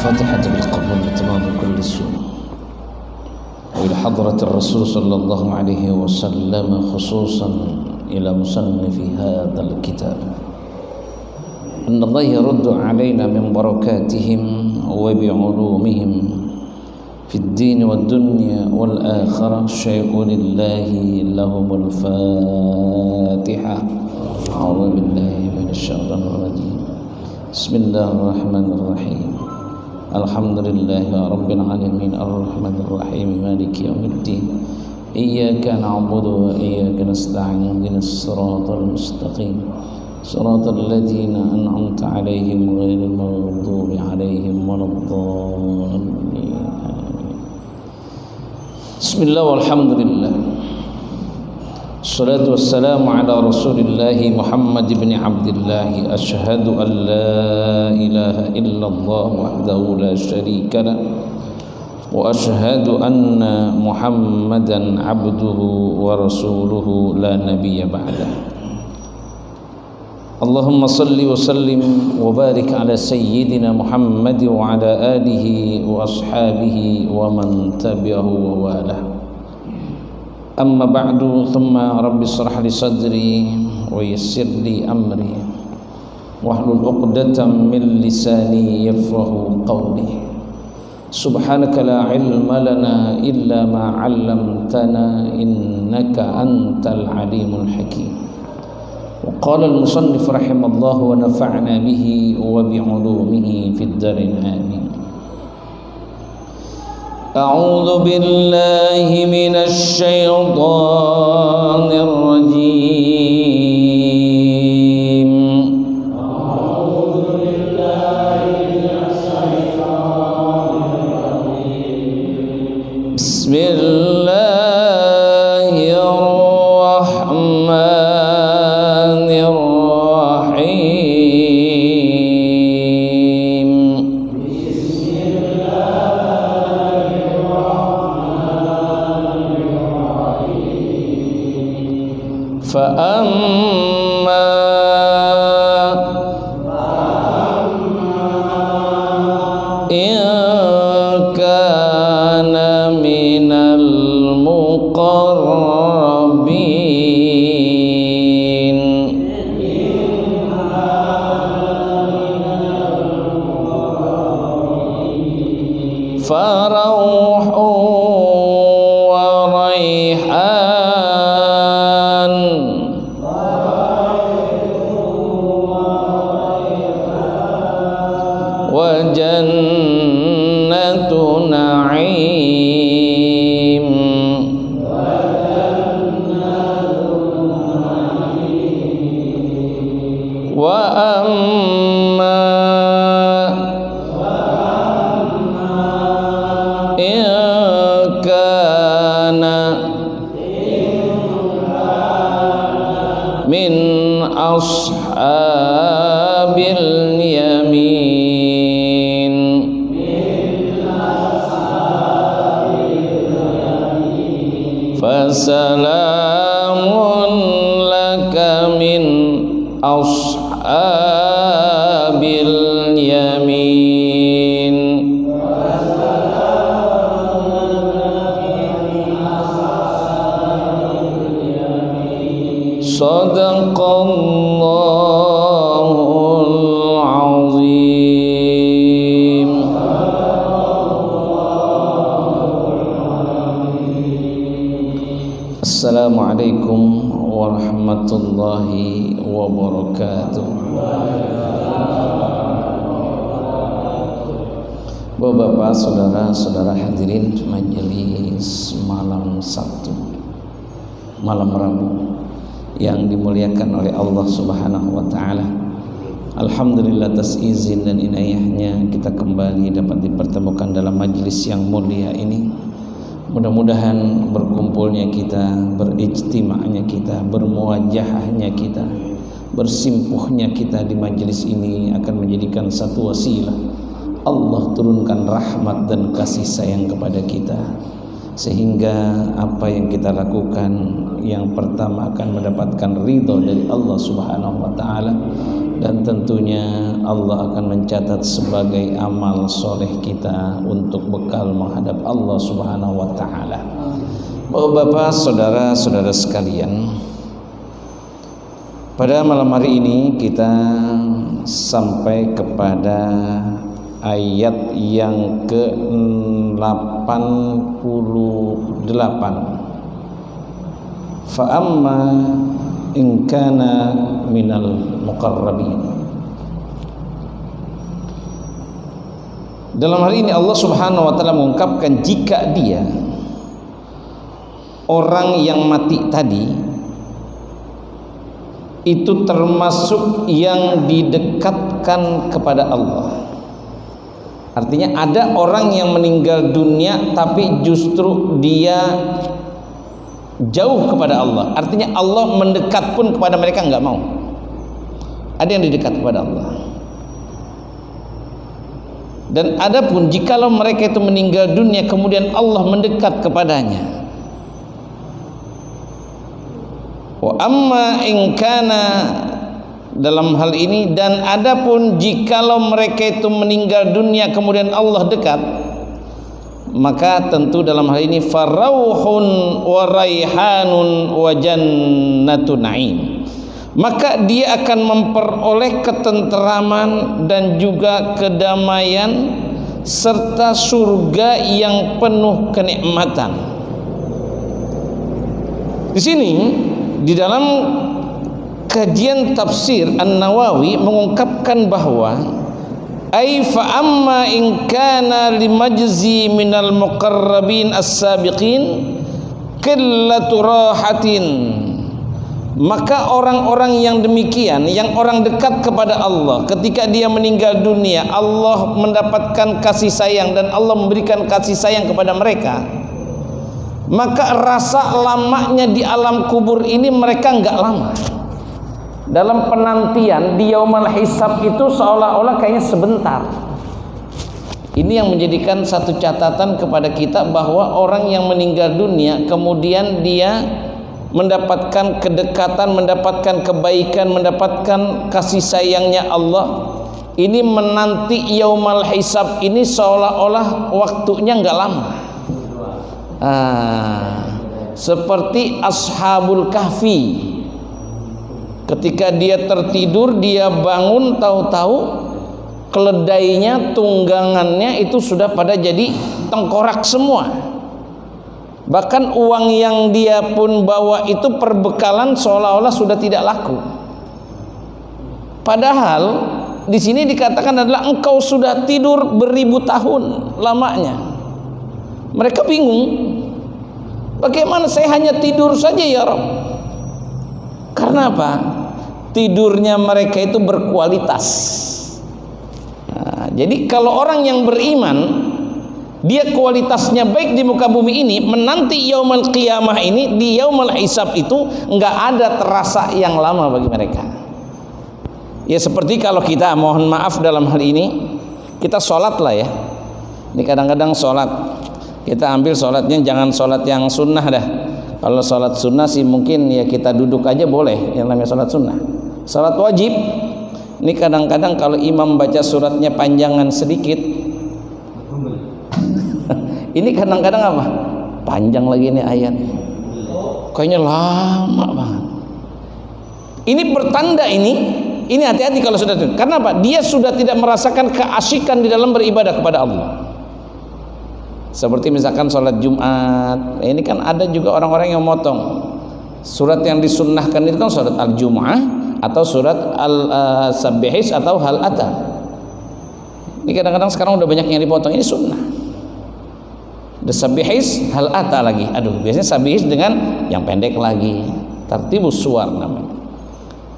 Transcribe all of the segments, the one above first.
الفاتحة بالقبول بتمام كل سوء وإلى حضرة الرسول صلى الله عليه وسلم خصوصا إلى مصنف هذا الكتاب أن الله يرد علينا من بركاتهم وبعلومهم في الدين والدنيا والآخرة شيء لله لهم الفاتحة. أعوذ بالله من الشيطان الرجيم. بسم الله الرحمن الرحيم. الحمد لله رب العالمين الرحمن الرحيم مالك يوم الدين إياك نعبد وإياك نستعين اهدنا الصراط المستقيم صراط الذين أنعمت عليهم غير المغضوب عليهم ولا الضالين. بسم الله والحمد لله الصلاة والسلام على رسول الله محمد بن عبد الله. أشهد أن لا إله إلا الله وحده لا شريك له وأشهد أن محمدا عبده ورسوله لا نبي بعده. اللهم صل وسلم وبارك على سيدنا محمد وعلى آله وأصحابه ومن تبعه ووالاه. أما بعد ثم رب اشرح لي صدري ويسر لي أمري واحلل عقدة من لساني يفقهوا قولي. سبحانك لا علم لنا إلا ما علمتنا إنك أنت العليم الحكيم. وقال المصنف رحمه الله ونفعنا به وبعلومه في الدارين آمين. أعوذ بالله من الشيطان الرجيم. أعوذ بالله من الشيطان الرجيم. بسم الله الرحمن الرحيم. بسم الله الرحمن الرحيم. فأما إن كان من المقربين فروح وريحان وجنة نعيم. وأما إن كان من أصحاب اليمين فسلام لك من أصحاب اليمين. صدق الله العظيم. السلام عليكم ورحمة الله wabarakatuh. Bapak-bapak, saudara-saudara hadirin majelis malam Sabtu, malam Rabu yang dimuliakan oleh Allah Subhanahu wa taala. Alhamdulillah atas izin dan inayahnya kita kembali dapat dipertemukan dalam majelis yang mulia ini. Mudah-mudahan berkumpulnya kita, berijtima'nya kita, bermuwajahahnya kita, bersimpuhnya kita di majelis ini akan menjadikan satu wasilah Allah turunkan rahmat dan kasih sayang kepada kita, sehingga apa yang kita lakukan yang pertama akan mendapatkan ridho dari Allah Subhanahu wa taala, dan tentunya Allah akan mencatat sebagai amal soleh kita untuk bekal menghadap Allah Subhanahu wa Ta'ala. Bapak-bapak, saudara-saudara sekalian, pada malam hari ini kita sampai kepada ayat yang ke-88. Fa amma in kana minal muqarrabin. Dalam hari ini Allah Subhanahu wa Ta'ala mengungkapkan jika dia orang yang mati tadi itu termasuk yang didekatkan kepada Allah. Artinya ada orang yang meninggal dunia tapi justru dia jauh kepada Allah. Artinya Allah mendekat pun kepada mereka enggak mau. Ada yang didekat kepada Allah. Dan adapun jikalau mereka itu meninggal dunia kemudian Allah mendekat kepadanya. Wa amma in kana, dalam hal ini, dan adapun jikalau mereka itu meninggal dunia kemudian Allah dekat, maka tentu dalam hal ini farauhun wa raihanun wa jannatu na'im, maka dia akan memperoleh ketenteraman dan juga kedamaian serta surga yang penuh kenikmatan. Di sini di dalam kajian tafsir An-Nawawi mengungkapkan bahwa ai fa amma in kana limajzi minal muqarrabin as-sabiqin qillatu rahatin, maka orang-orang yang demikian, yang orang dekat kepada Allah, ketika dia meninggal dunia Allah mendapatkan kasih sayang dan Allah memberikan kasih sayang kepada mereka, maka rasa lamanya di alam kubur ini mereka enggak lama. Dalam penantian di yaumul hisab itu seolah-olah kayaknya sebentar. Ini yang menjadikan satu catatan kepada kita bahwa orang yang meninggal dunia kemudian dia mendapatkan kedekatan, mendapatkan kebaikan, mendapatkan kasih sayangnya Allah, ini menanti yaumul hisab ini seolah-olah waktunya enggak lama. Seperti Ashabul Kahfi, ketika dia tertidur dia bangun tahu-tahu keledainya, tunggangannya itu sudah pada jadi tengkorak semua. Bahkan uang yang dia pun bawa itu perbekalan seolah-olah sudah tidak laku. Padahal di sini dikatakan adalah engkau sudah tidur beribu tahun lamanya. Mereka bingung, bagaimana saya hanya tidur saja ya Rabb? Karena apa? Tidurnya mereka itu berkualitas. Nah, jadi kalau orang yang beriman dia kualitasnya baik di muka bumi ini, menanti yaumul qiyamah ini, di yaumul hisab itu enggak ada terasa yang lama bagi mereka. Ya seperti kalau kita, mohon maaf dalam hal ini, kita sholat lah ya. Ini kadang-kadang sholat kita ambil sholatnya jangan sholat yang sunnah dah. Kalau sholat sunnah sih mungkin ya kita duduk aja boleh, yang namanya sholat sunnah. Sholat wajib ini kadang-kadang kalau imam baca suratnya panjangan sedikit ini kadang-kadang apa? Panjang lagi nih ayat, kayaknya lama banget. Ini bertanda ini hati-hati kalau sudah itu. Karena apa? Dia sudah tidak merasakan keasyikan di dalam beribadah kepada Allah. Seperti misalkan sholat Jumat, ini kan ada juga orang-orang yang motong surat yang disunnahkan itu kan surat Al-Jum'ah atau surat Al-Sabbihis atau Hal Ata. Ini kadang-kadang sekarang udah banyak yang dipotong, ini sunnah. Sabbihis, Hal Ata lagi. Aduh, biasanya Sabbihis dengan yang pendek lagi, tartibus suwar namanya.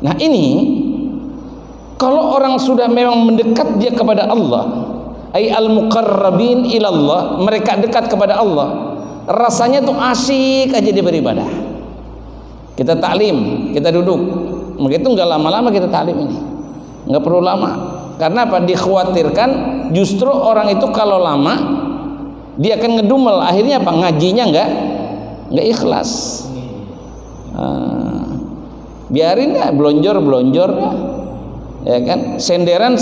Nah ini kalau orang sudah memang mendekat dia kepada Allah, ay al-muqarrabin ilallah, mereka dekat kepada Allah, rasanya tuh asyik aja dia beribadah. Kita taklim, kita duduk, begitu nggak lama-lama kita taklim ini, nggak perlu lama. Karena apa? Dikhawatirkan justru orang itu kalau lama dia akan ngedumel, akhirnya apa? Ngajinya nggak ikhlas. Biarin ya, belonjor Ya kan? Senderan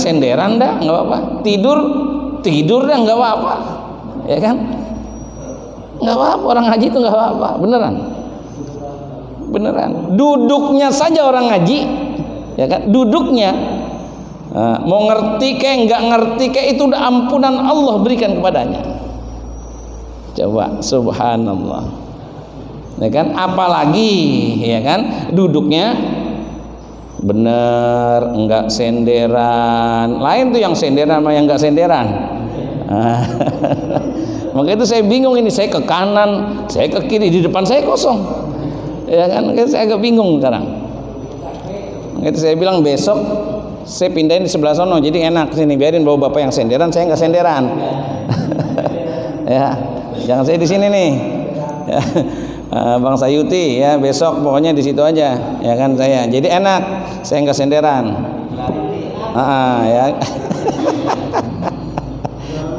dah nggak apa-apa. Tidur dah nggak apa-apa. Ya kan? Nggak apa-apa, orang ngaji itu nggak apa-apa, beneran. Duduknya saja orang ngaji, ya kan? Duduknya, mau ngerti kayak nggak ngerti kayak itu udah ampunan Allah berikan kepadanya. Coba, subhanallah, ya kan? Apalagi, ya kan? Duduknya bener, nggak senderan. Lain tuh yang senderan sama yang nggak senderan. Maka itu saya bingung ini, saya ke kanan, saya ke kiri, di depan saya kosong, ya kan? Saya agak bingung sekarang. Maka itu saya bilang besok saya pindahin di sebelah sono, jadi enak sini, biarin bawa bapak yang senderan, saya nggak senderan. Ya, jangan saya di sini nih. Ya. Bang Sayuti ya, besok pokoknya di situ aja, ya kan saya. Jadi enak, saya nggak senderan. Ya.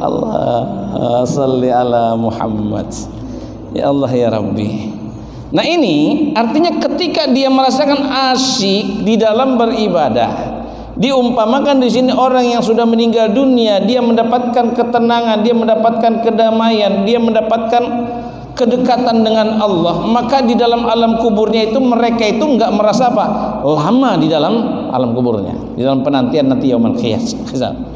Allah salli ala Muhammad. Ya Allah ya Rabbi. Nah ini artinya ketika dia merasakan asyik di dalam beribadah, diumpamakan di sini orang yang sudah meninggal dunia, dia mendapatkan ketenangan, dia mendapatkan kedamaian, dia mendapatkan kedekatan dengan Allah. Maka di dalam alam kuburnya itu mereka itu enggak merasa apa? Lama di dalam alam kuburnya, di dalam penantian nanti yaumul qiyamah.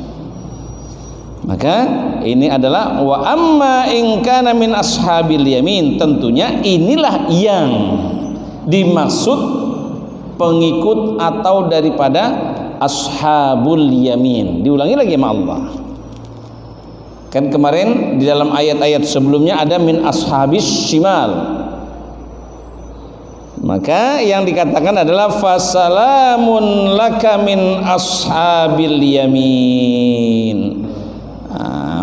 Maka ini adalah wa amma in kana min ashabil yamin, tentunya inilah yang dimaksud pengikut atau daripada ashabul yamin. Diulangi lagi sama Allah. Kan kemarin di dalam ayat-ayat sebelumnya ada min ashabis shimal. Maka yang dikatakan adalah fasalamun laka min ashabil yamin.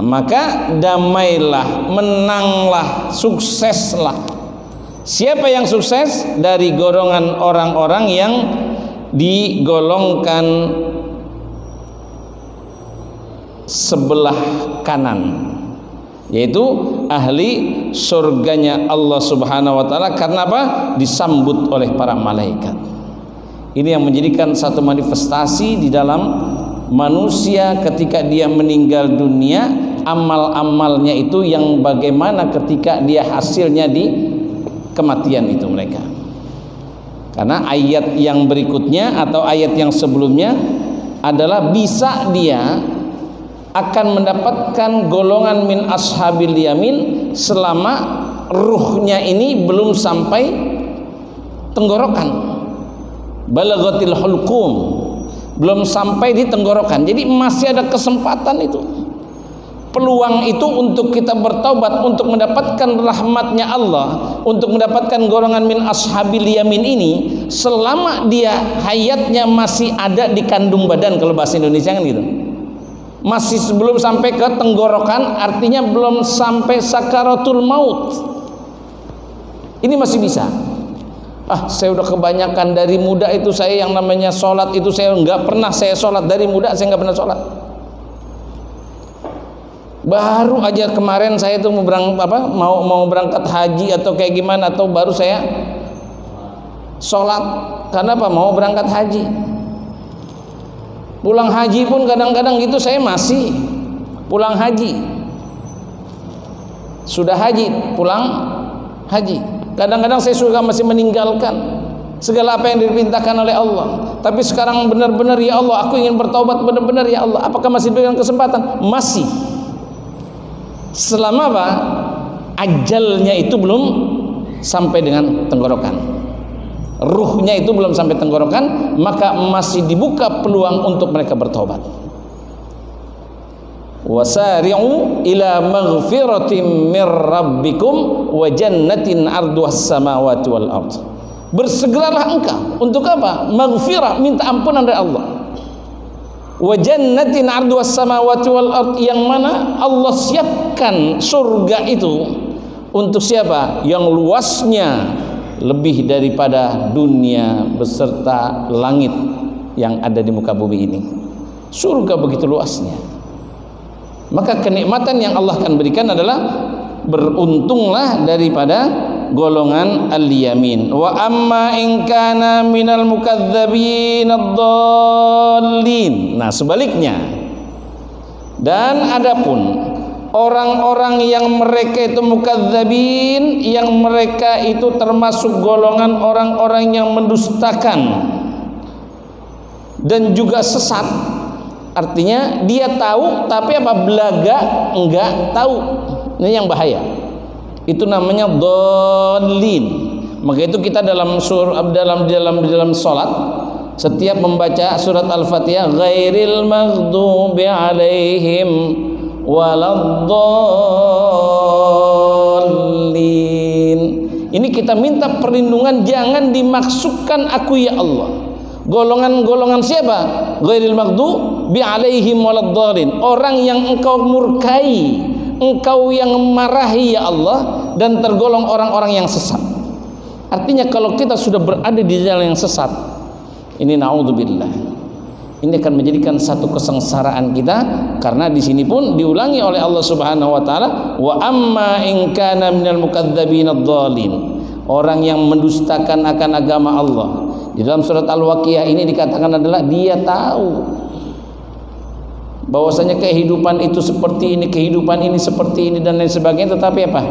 Maka damailah, menanglah, sukseslah. Siapa yang sukses? Dari golongan orang-orang yang digolongkan sebelah kanan, yaitu ahli surganya Allah Subhanahu wa taala. Karena apa? Disambut oleh para malaikat. Ini yang menjadikan satu manifestasi di dalam manusia ketika dia meninggal dunia, amal-amalnya itu yang bagaimana ketika dia hasilnya di kematian itu mereka. Karena ayat yang berikutnya atau ayat yang sebelumnya adalah bisa dia akan mendapatkan golongan min ashabil yamin selama ruhnya ini belum sampai tenggorokan, balaghatil hulqum, belum sampai di tenggorokan. Jadi masih ada kesempatan itu, peluang itu untuk kita bertaubat, untuk mendapatkan rahmatnya Allah, untuk mendapatkan golongan min ashabil yamin ini selama dia hayatnya masih ada di kandung badan, kalau bahasa Indonesia kan gitu. Masih belum sampai ke tenggorokan, artinya belum sampai sakaratul maut. Ini masih bisa. Saya udah kebanyakan dari muda itu, saya yang namanya sholat itu saya nggak pernah, saya sholat dari muda saya nggak pernah sholat. Baru aja kemarin saya tuh mau berangkat haji atau kayak gimana, atau baru saya sholat. Karena apa? Mau berangkat haji. Pulang haji pun kadang-kadang gitu saya masih pulang haji. Sudah haji, pulang haji. Kadang-kadang saya suka masih meninggalkan segala apa yang diperintahkan oleh Allah. Tapi sekarang benar-benar ya Allah, aku ingin bertaubat benar-benar ya Allah. Apakah masih diberikan kesempatan? Masih. Selama apa? Ajalnya itu belum sampai dengan tenggorokan, ruhnya itu belum sampai tenggorokan, maka masih dibuka peluang untuk mereka bertobat. Wasari'u ila maghfiratin mir rabbikum wa jannatin 'arduhas samawati wal ard. Bersegeralah engkau untuk apa? Maghfirah, minta ampunan dari Allah. Wa jannatin 'arduhas samawati wal ard, yang mana Allah siapkan surga itu untuk siapa? Yang luasnya lebih daripada dunia beserta langit yang ada di muka bumi ini. Surga begitu luasnya. Maka kenikmatan yang Allah akan berikan adalah beruntunglah daripada golongan al-yamin. Wa amma in kana minal mukadzdzabin ad-dallin. Nah, sebaliknya. Dan adapun orang-orang yang mereka itu mukadzdzabin, yang mereka itu termasuk golongan orang-orang yang mendustakan dan juga sesat. Artinya dia tahu tapi apa, belaga enggak tahu. Ini yang bahaya. Itu namanya dhalin. Maka itu kita dalam salat setiap membaca surat Al-Fatihah, ghairil maghdubi alaihim waladdallin. Ini kita minta perlindungan, jangan dimaksudkan aku ya Allah. Golongan-golongan siapa? Ghairil maghdubi alaihim waladdallin. Orang yang engkau murkai, engkau yang marahi ya Allah, dan tergolong orang-orang yang sesat. Artinya kalau kita sudah berada di jalan yang sesat, ini naudzubillah, ini akan menjadikan satu kesengsaraan kita. Karena di sini pun diulangi oleh Allah Subhanahu wa taala, wa amma in kana minal mukadzdzabin ad-dhalin, orang yang mendustakan akan agama Allah. Di dalam surat Al-Waqiah ini dikatakan adalah dia tahu bahwasanya kehidupan itu seperti ini, kehidupan ini seperti ini dan lain sebagainya, tetapi apa?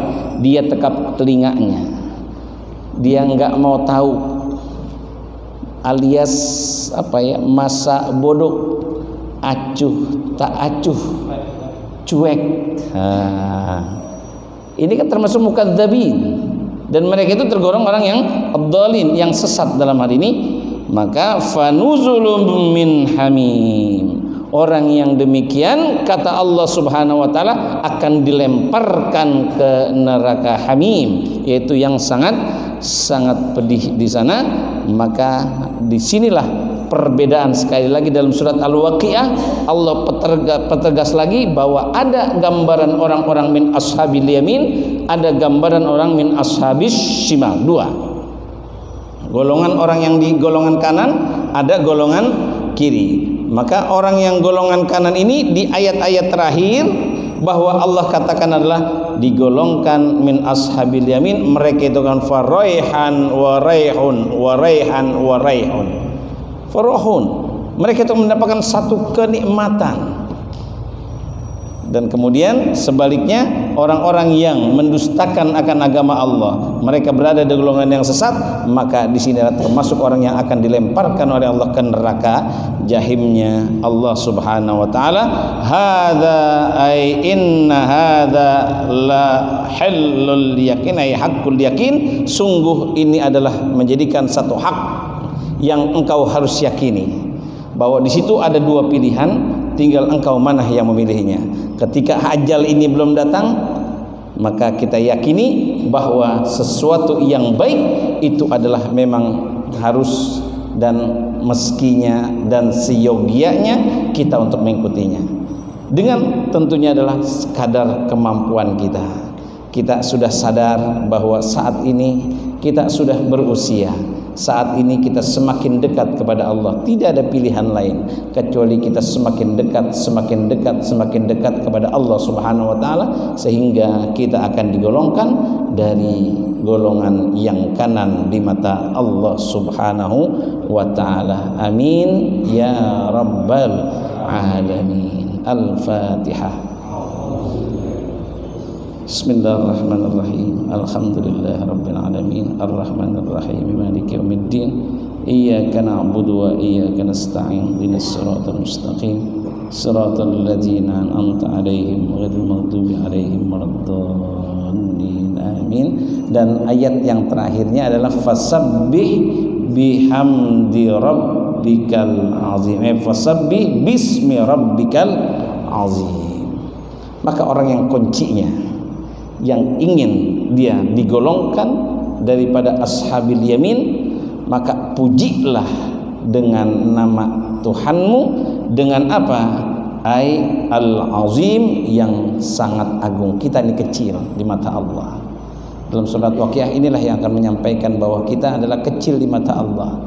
Dia tekap telinganya. Dia enggak mau tahu, alias apa ya, masa bodoh, acuh tak acuh, cuek. Ini kan termasuk mukadzdzabin, dan mereka itu tergolong orang yang ad-dhalin, yang sesat dalam hal ini. Maka fanuzulum min hamim, orang yang demikian kata Allah Subhanahu wa taala akan dilemparkan ke neraka hamim, yaitu yang sangat pedih di sana. Maka disinilah perbedaan sekali lagi dalam surat Al-Waqiah. Allah pertegas lagi bahwa ada gambaran orang-orang min ashabil yamin, ada gambaran orang min ashabis shimal. Dua golongan orang yang di golongan kanan, ada golongan kiri. Maka orang yang golongan kanan ini di ayat-ayat terakhir bahwa Allah katakan adalah digolongkan min ashabil yamin, mereka itu kan faraihan wa raihun wa raihan wa raihun. Farahun, mereka itu mendapatkan satu kenikmatan. Dan kemudian sebaliknya, orang-orang yang mendustakan akan agama Allah, mereka berada di golongan yang sesat. Maka di sini termasuk orang yang akan dilemparkan oleh Allah ke neraka jahimnya Allah Subhanahu wa taala. Hadza ay inna hadza la halul yakin, ay haqqul yakin, sungguh ini adalah menjadikan satu hak yang engkau harus yakini, bahwa di situ ada dua pilihan, tinggal engkau mana yang memilihnya. Ketika ajal ini belum datang, maka kita yakini bahwa sesuatu yang baik itu adalah memang harus dan meskinya dan seyogianya kita untuk mengikutinya, dengan tentunya adalah sekadar kemampuan kita. Kita sudah sadar bahwa saat ini kita sudah berusia, saat ini kita semakin dekat kepada Allah. Tidak ada pilihan lain kecuali kita semakin dekat, semakin dekat, semakin dekat kepada Allah Subhanahu wa taala, sehingga kita akan digolongkan dari golongan yang kanan di mata Allah Subhanahu wa taala. Amin ya rabbal alamin. Al-Fatihah. Bismillahirrahmanirrahim. Alhamdulillahirabbil alamin. Arrahmanirrahim. Maliki yaumiddin. Iyyaka na'budu wa iyyaka nasta'in. Ihdinas siratal mustaqim. Siratal ladzina an'amta 'alaihim ghairil maghdubi 'alaihim waladdallin. Amin. Dan ayat yang terakhirnya adalah fasabbih bihamdi rabbikal azim. Fasabbih bismi rabbikal azim. Maka orang yang kuncinya, yang ingin dia digolongkan daripada ashabil yamin, maka pujilah dengan nama Tuhanmu. Dengan apa? Ai al-azim, yang sangat agung. Kita ini kecil di mata Allah. Dalam surat Waqiah inilah yang akan menyampaikan bahwa kita adalah kecil di mata Allah.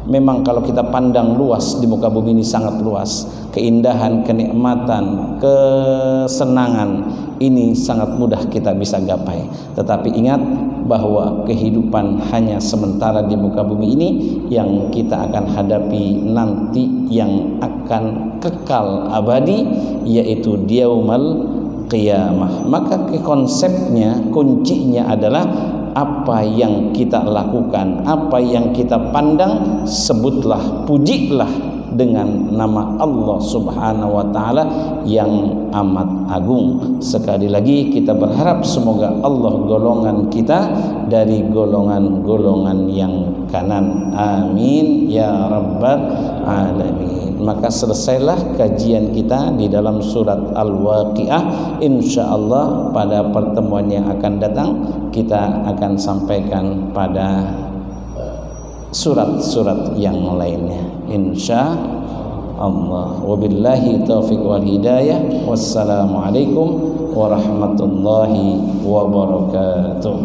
Memang kalau kita pandang luas di muka bumi ini sangat luas, keindahan, kenikmatan, kesenangan ini sangat mudah kita bisa gapai. Tetapi ingat bahwa kehidupan hanya sementara di muka bumi ini, yang kita akan hadapi nanti yang akan kekal abadi, yaitu yaumul qiyamah. Maka konsepnya, kuncinya adalah apa yang kita lakukan, apa yang kita pandang, sebutlah, pujilah dengan nama Allah Subhanahu wa taala yang amat agung. Sekali lagi kita berharap semoga Allah golongan kita dari golongan-golongan yang kanan. Amin ya rabbal alamin. Maka selesailah kajian kita di dalam surat Al-Waqiah. Insyaallah pada pertemuan yang akan datang kita akan sampaikan pada surat-surat yang lainnya, insyaallah. Wabillahi taufiq wal hidayah. Wassalamualaikum warahmatullahi wabarakatuh.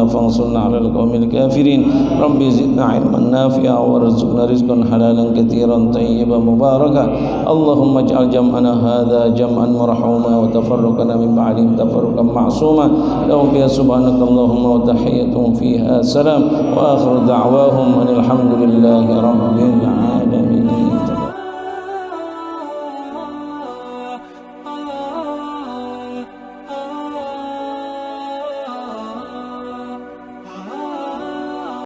فانصرنا على القوم الكافرين رب زدنا علما نافعا وارزقنا رزقا حلالا كثيرا طيبا مباركا اللهم اجعل جمعنا هذا جمعا مرحوما وتفرقنا من بعدهم تفرقا معصوما لهم فيها سبحانك اللهم وتحيتهم فيها سلام واخر دعواهم ان الحمد لله رب العالمين.